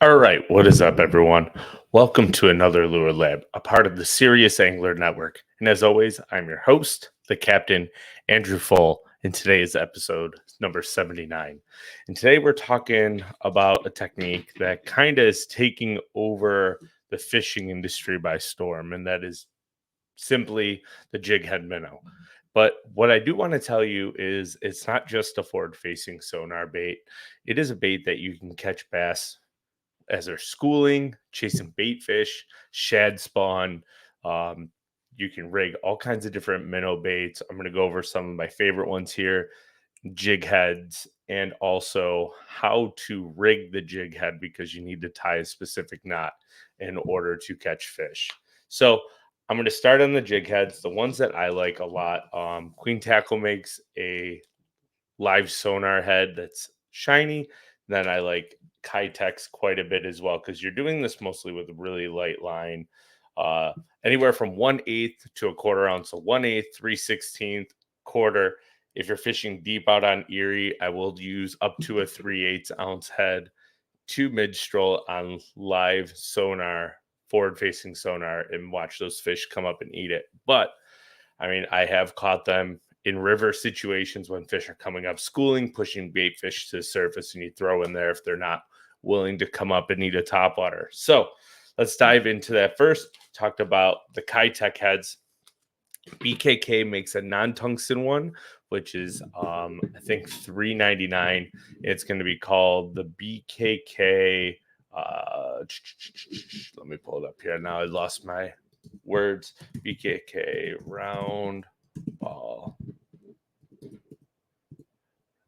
All right, what is up, everyone? Welcome to another Lure Lab, a part of the Serious Angler Network. And as always, I'm your host, the Captain, Andrew Full, and today is episode number 79. And today we're talking about a technique that kind of is taking over the fishing industry by storm, and that is simply the Jig Head Minnow. But what I do want to tell you is it's not just a forward facing sonar bait, it is a bait that you can catch bass as they're schooling, chasing bait fish, shad spawn. Um, you can rig all kinds of different minnow baits. I'm going to go over some of my favorite ones here, jig heads, and also how to rig the jig head because you need to tie a specific knot in order to catch fish. So I'm going to start on the jig heads, the ones that I like a lot. Queen Tackle makes a live sonar head that's shiny. Then I like Kitex quite a bit as well because you're doing this mostly with a really light line, uh, anywhere from 1/8 to a quarter ounce. So 1/8, 3/16, quarter. If you're fishing deep out on Erie, I will use up to a 3/8 ounce head to mid stroll on live sonar, forward facing sonar, and watch those fish come up and eat it. But I mean, I have caught them in river situations when fish are coming up schooling, pushing bait fish to the surface, and you throw in there if they're not willing to come up and eat a topwater. So let's dive into that first. Talked about the Kitech heads. BKK makes a non-tungsten one, which is I think $3.99. It's going to be called the BKK. Let me pull it up here. Now I lost my words. BKK round ball.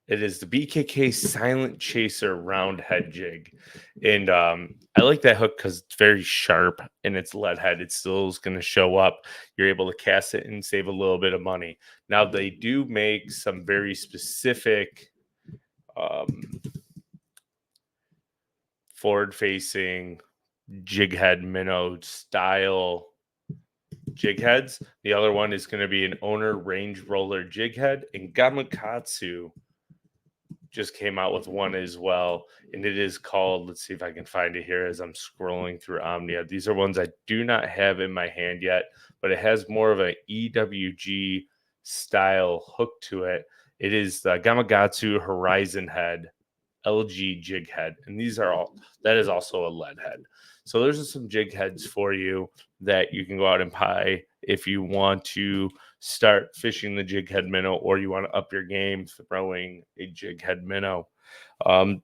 It is the BKK Silent Chaser round head jig. And I like that hook because it's very sharp and it's lead head. It still is going to show up. You're able to cast it and save a little bit of money. Now, they do make some very specific um, forward facing jig head minnow style jig heads. The other one is going to be an owner range roller jig head, and Gamakatsu just came out with one as well, and it is called, let's see if I can find it here as I'm scrolling through Omnia. These are ones I do not have in my hand yet, but it has more of an EWG style hook to it. It is the Gamakatsu Horizon Head LG jig head, and these are all, that is also a lead head. So there's some jig heads for you that you can go out and buy if you want to start fishing the jig head minnow, or you want to up your game throwing a jig head minnow.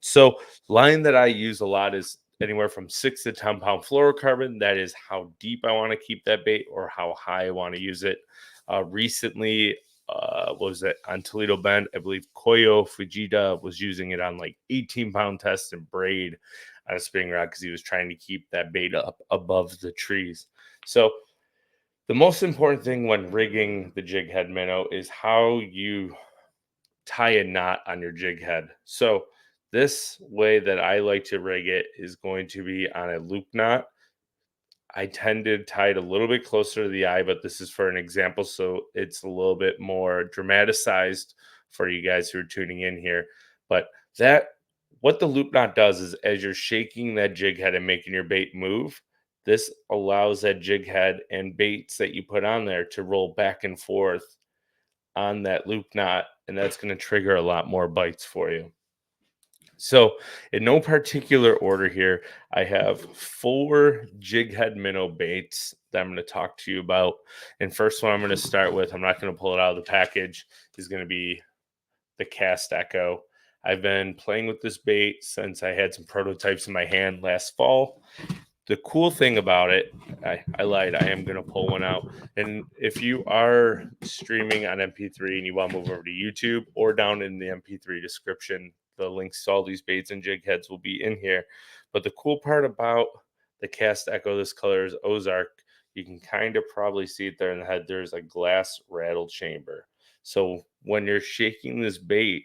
So line that I use a lot is anywhere from 6 to 10 pound fluorocarbon. That is how deep I want to keep that bait or how high I want to use it. Recently, what was it on Toledo Bend? I believe Koyo Fujita was using it on like 18-pound test and braid on a spinning rod because he was trying to keep that bait up above the trees. So the most important thing when rigging the jig head minnow is how you tie a knot on your jig head. So this way that I like to rig it is going to be on a loop knot. I tend to tie it a little bit closer to the eye, but this is for an example, so it's a little bit more dramatized for you guys who are tuning in here. But that, what the loop knot does is as you're shaking that jig head and making your bait move, this allows that jig head and baits that you put on there to roll back and forth on that loop knot, and that's going to trigger a lot more bites for you. So, in no particular order here, I have 4 jig head minnow baits that I'm going to talk to you about. And first one I'm going to start with, I'm not going to pull it out of the package, is going to be the Cast Echo. I've been playing with this bait since I had some prototypes in my hand last fall. The cool thing about it, I lied, I am going to pull one out. And if you are streaming on MP3 and you want to move over to YouTube, or down in the MP3 description, the links to all these baits and jig heads will be in here. But the cool part about the Cast Echo, this color is Ozark. You can kind of probably see it there in the head. There's a glass rattle chamber. So when you're shaking this bait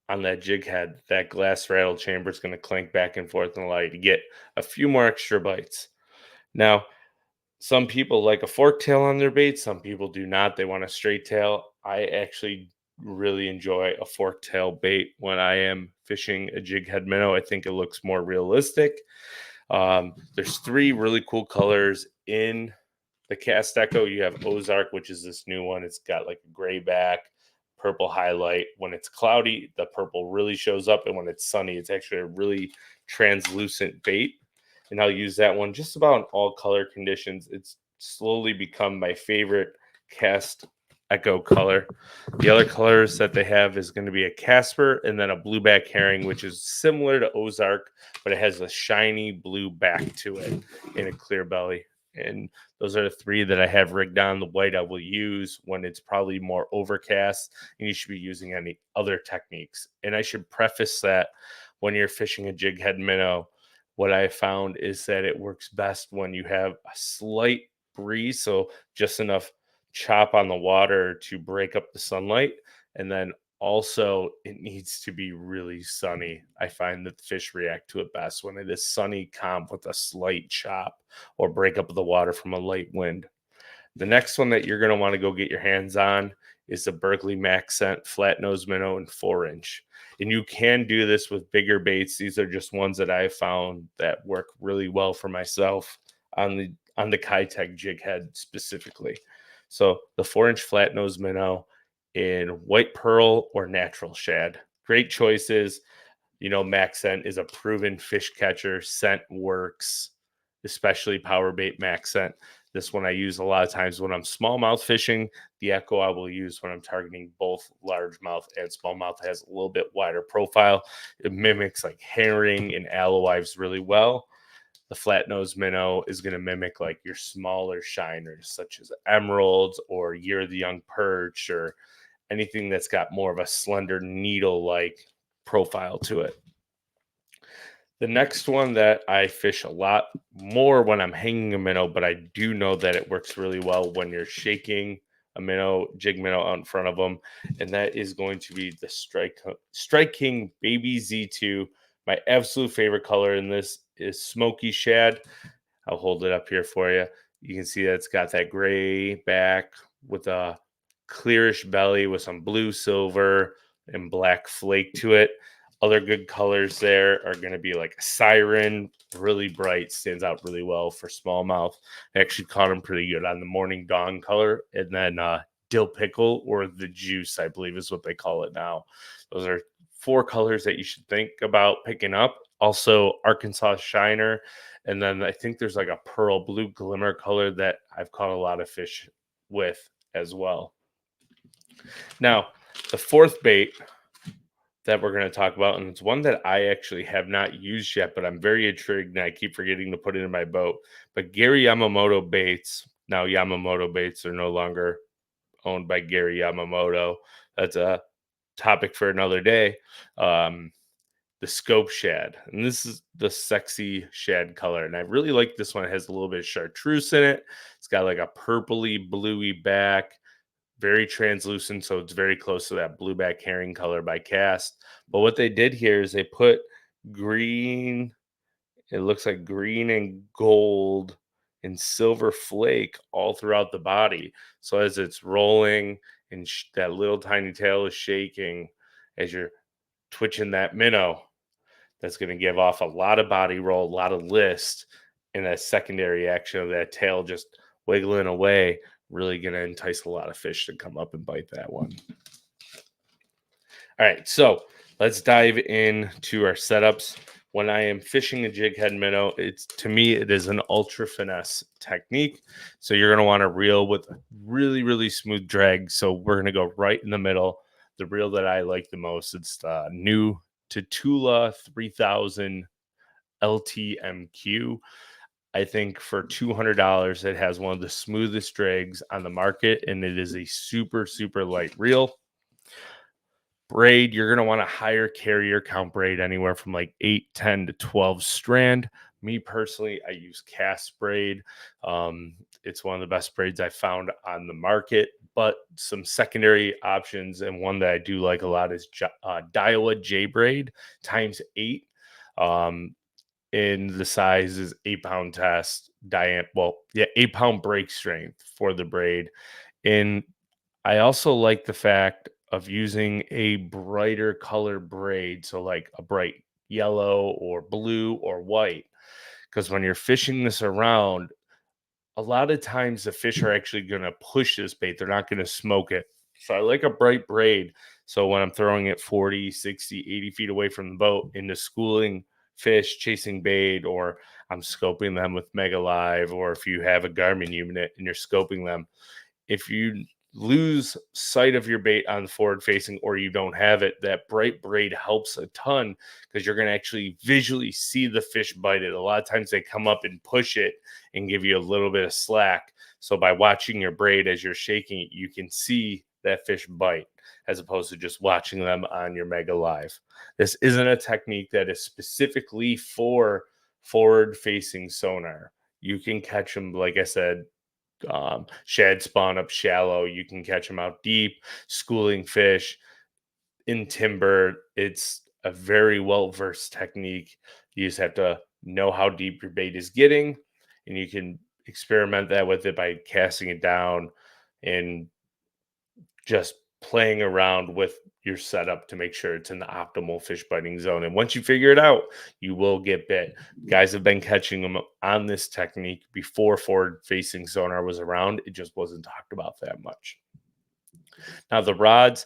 on that jig head, that glass rattle chamber is going to clink back and forth and allow you to get a few more extra bites. Now, some people like a fork tail on their bait. Some people do not. They want a straight tail. I actually really enjoy a fork tail bait when I am fishing a jig head minnow. I think it looks more realistic. There's three really cool colors in the cast echo. You have Ozark, which is this new one. It's got like a gray back, purple highlight. When it's cloudy, the purple really shows up, and when it's sunny, it's actually a really translucent bait. And I'll use that one just about in all color conditions. It's slowly become my favorite cast echo color. The other colors that they have is going to be a Casper and then a blueback herring, which is similar to Ozark, but it has a shiny blue back to it in a clear belly. And those are the three that I have rigged on. The white I will use when it's probably more overcast, and you should be using any other techniques. And I should preface that when you're fishing a jig head minnow, what I found is that it works best when you have a slight breeze, so just enough chop on the water to break up the sunlight, and then also it needs to be really sunny. I find that the fish react to it best when it is sunny, calm with a slight chop or break up the water from a light wind. The next one that you're going to want to go get your hands on is the Berkeley Max Scent Flat Nose Minnow and 4-inch. And you can do this with bigger baits. These are just ones that I found that work really well for myself on the Kitech jig head specifically. So the 4-inch flat nose minnow in white pearl or natural shad. Great choices. You know, Max Scent is a proven fish catcher. Scent works, especially power bait Max Scent. This one I use a lot of times when I'm smallmouth fishing. The Echo I will use when I'm targeting both largemouth and smallmouth. It has a little bit wider profile. It mimics like herring and alewives really well. The flat nose minnow is going to mimic like your smaller shiners, such as emeralds or year the young perch or anything that's got more of a slender needle like profile to it. The next one that I fish a lot more when I'm hanging a minnow, but I do know that it works really well when you're shaking a minnow, jig minnow out in front of them, and that is going to be the Strike King Baby Z2. My absolute favorite color in this is smoky shad. I'll hold it up here for you. You can see that it's got that gray back with a clearish belly with some blue, silver, and black flake to it. Other good colors there are going to be like a siren, really bright, stands out really well for smallmouth. I actually caught them pretty good on the morning dawn color. And then dill pickle or the juice, I believe is what they call it now. Those are four colors that you should think about picking up. Also, Arkansas Shiner. And then I think there's like a pearl blue glimmer color that I've caught a lot of fish with as well. Now, the fourth bait that we're going to talk about, and it's one that I actually have not used yet, but I'm very intrigued and I keep forgetting to put it in my boat. But Gary Yamamoto baits, now Yamamoto baits are no longer owned by Gary Yamamoto. That's a topic for another day. The scope shad, and this is the sexy shad color, and I really like this one. It has a little bit of chartreuse in it. It's got like a purpley bluey back, very translucent, so it's very close to that blueback herring color by Cast. But what they did here is they put green, it looks like green and gold and silver flake all throughout the body. So as it's rolling and that little tiny tail is shaking as you're twitching that minnow, that's going to give off a lot of body roll, a lot of list, and that secondary action of that tail just wiggling away, really going to entice a lot of fish to come up and bite that one. All right, so let's dive into our setups. When I am fishing a jig head minnow, to me it is an ultra finesse technique. So you're going to want to reel with a really, really smooth drag. So we're going to go right in the middle. The reel that I like the most, it's the new Tatula 3000 LTMQ. I think for $200, it has one of the smoothest drags on the market, and it is a super, super light reel. Braid, you're going to want a higher carrier count braid, anywhere from like 8, 10 to 12 strand. Me personally, I use cast braid. It's one of the best braids I found on the market, but some secondary options, and one that I do like a lot is Daiwa J braid ×8. In the size is 8-pound test, 8-pound break strength for the braid. And I also like the fact of using a brighter color braid. So, like a bright yellow or blue or white. Because when you're fishing this around, a lot of times the fish are actually going to push this bait. They're not going to smoke it. So I like a bright braid. So when I'm throwing it 40, 60, 80 feet away from the boat into schooling fish, chasing bait, or I'm scoping them with Mega Live, or if you have a Garmin unit and you're scoping them, if you lose sight of your bait on forward facing or you don't have it, that bright braid helps a ton because you're going to actually visually see the fish bite it. A lot of times they come up and push it and give you a little bit of slack. So by watching your braid as you're shaking it, you can see that fish bite as opposed to just watching them on your Mega Live. This isn't a technique that is specifically for forward facing sonar. You can catch them, like I said, shad spawn up shallow. You can catch them out deep, schooling fish in timber. It's a very well versed technique. You just have to know how deep your bait is getting, and you can experiment that with it by casting it down and just playing around with your setup to make sure it's in the optimal fish biting zone. And once you figure it out, you will get bit. Guys have been catching them on this technique before forward facing sonar was around. It just wasn't talked about that much. Now, the rods,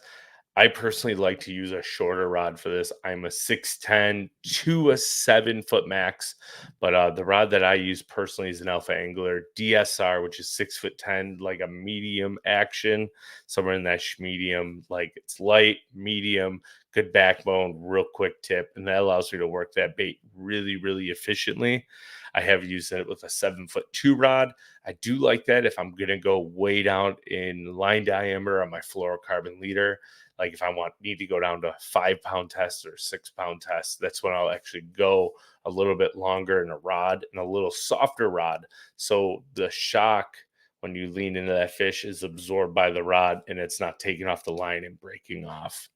I personally like to use a shorter rod for this. I'm a 6'10" to a 7-foot max, but the rod that I use personally is an Alpha Angler DSR, which is 6'10", like a medium action, somewhere in that medium. Like it's light, medium, good backbone, real quick tip, and that allows me to work that bait really, really efficiently. I have used it with a 7'2" rod. I do like that if I'm gonna go way down in line diameter on my fluorocarbon leader. Like if I need to go down to 5-pound test or 6-pound test, that's when I'll actually go a little bit longer in a rod and a little softer rod. So the shock when you lean into that fish is absorbed by the rod and it's not taking off the line and breaking off.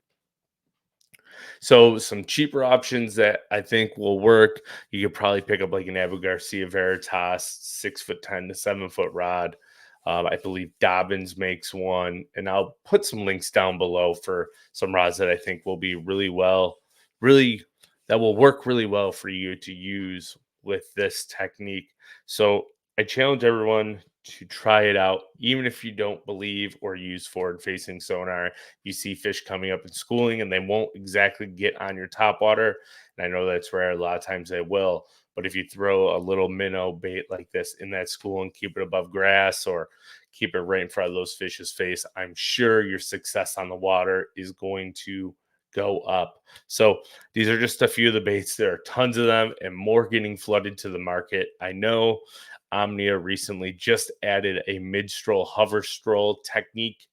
So some cheaper options that I think will work. You could probably pick up like an Abu Garcia Veritas 6'10" to 7-foot rod. I believe Dobbins makes one, and I'll put some links down below for some rods that I think will be really that will work really well for you to use with this technique. So I challenge everyone to try it out, even if you don't believe or use forward facing sonar. You see fish coming up and schooling and they won't exactly get on your top water. And I know that's rare. A lot of times they will. But if you throw a little minnow bait like this in that school and keep it above grass or keep it right in front of those fish's face, I'm sure your success on the water is going to go up. So these are just a few of the baits. There are tons of them and more getting flooded to the market. I know Omnia recently just added a mid-stroll hover stroll technique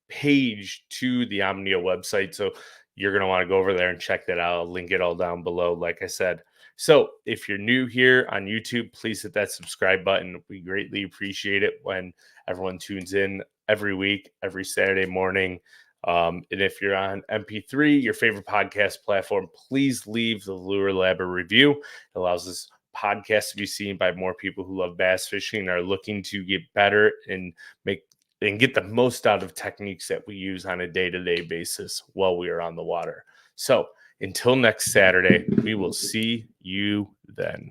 page to the Omnia website. So you're going to want to go over there and check that out. I'll link it all down below, like I said. So if you're new here on YouTube, please hit that subscribe button. We greatly appreciate it when everyone tunes in every week, every Saturday morning. And if you're on MP3, your favorite podcast platform, please leave the Lure Lab a review. It allows this podcast to be seen by more people who love bass fishing and are looking to get better and get the most out of techniques that we use on a day-to-day basis while we are on the water. So until next Saturday, we will see you then.